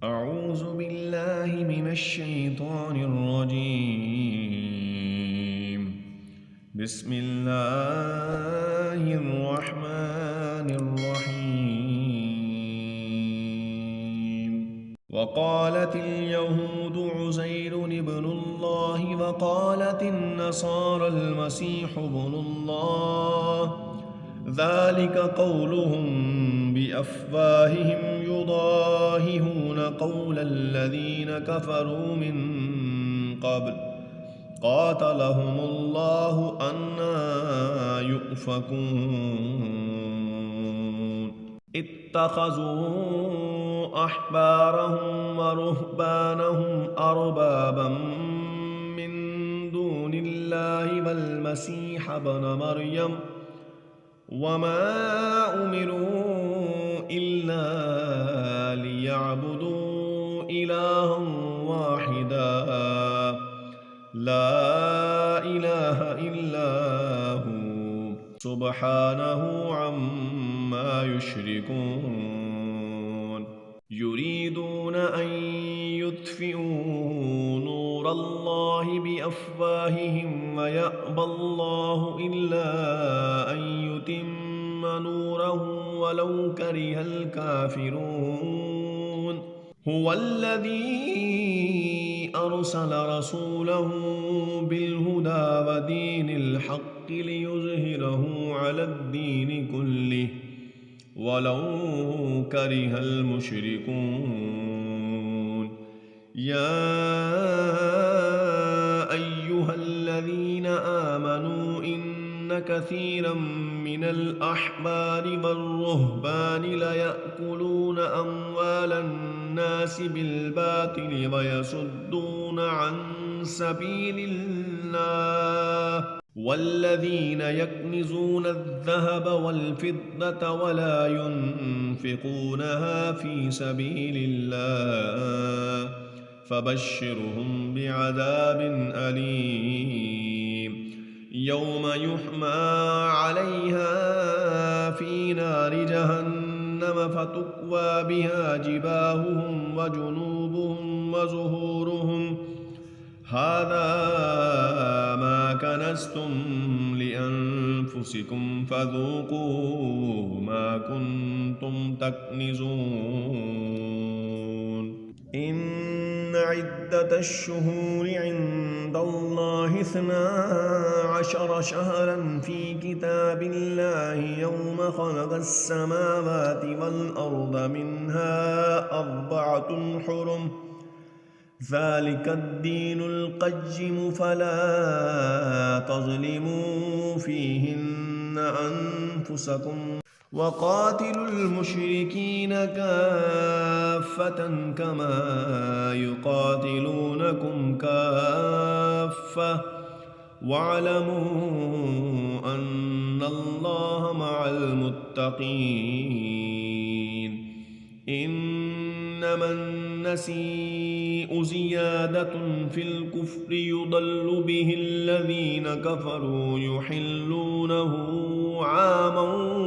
أعوذ بالله من الشيطان الرجيم. بسم الله الرحمن الرحيم. وقالت اليهود عزير ابن الله وقالت النصارى المسيح ابن الله، ذلك قولهم بأفواههم يضاهئون قول الذين كفروا من قبل قاتلهم الله أنى يؤفكون. اتخذوا أحبارهم ورهبانهم أربابا من دون الله والمسيح ابن مريم وما أمروا إلا ليعبدوا إلها واحدا لا إله إلا هو سبحانه عما يشركون. يريدون أن يطفئوا نور الله بأفواههم ويأبى الله إلا أن يتم نوره ولو كره الكافرون. هو الذي أرسل رسوله بالهدى ودين الحق ليظهره على الدين كله ولو كره المشركون. يا أيها الذين آمنوا إن كثيرا من الأحبار والرهبان ليأكلون أموال الناس بالباطل ويصدون عن سبيل الله، والذين يكنزون الذهب والفضة ولا ينفقونها في سبيل الله فبشرهم بعذاب أليم. يوم يحمى عليها في نار جهنم فتكوى بها جباههم وجنوبهم وظهورهم هذا ما كنزتم لأنفسكم فذوقوا ما كنتم تكنزون. إن عدة الشهور عند الله 12 شهرا في كتاب الله يوم خلق السماوات والأرض منها 4 حرم ذلك الدين القيم فلا تظلموا فيهن أنفسكم وقاتلوا المشركين كافة كما يقاتلونكم كافة واعلموا أن الله مع المتقين. إنما النسيء زيادة في الكفر يضل به الذين كفروا يحلونه عاما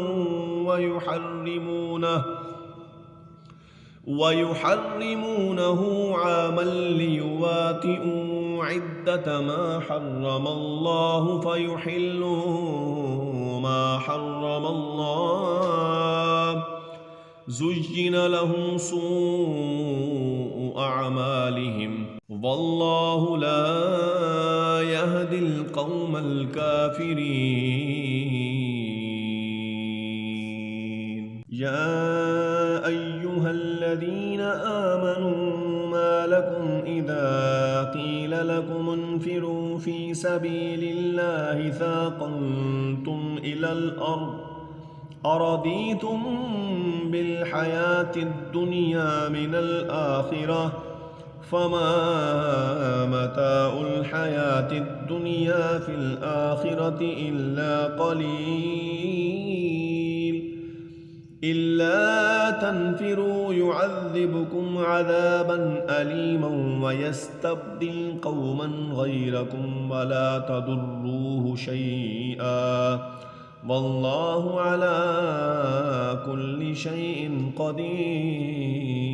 ويحرمونه عاما ليواتئوا عدة ما حرم الله فيحلوا ما حرم الله. زين لهم سوء أعمالهم والله لا يهدي القوم الكافرين. يا أيها الذين آمنوا ما لكم إذا قيل لكم انفروا في سبيل الله ثاقلتم إلى الأرض أرضيتم بالحياة الدنيا من الآخرة فما متاع الحياة الدنيا في الآخرة إلا قليل. إلا تنفروا يعذبكم عذابا أليما ويستبدل قوما غيركم ولا تضروه شيئا والله على كل شيء قدير.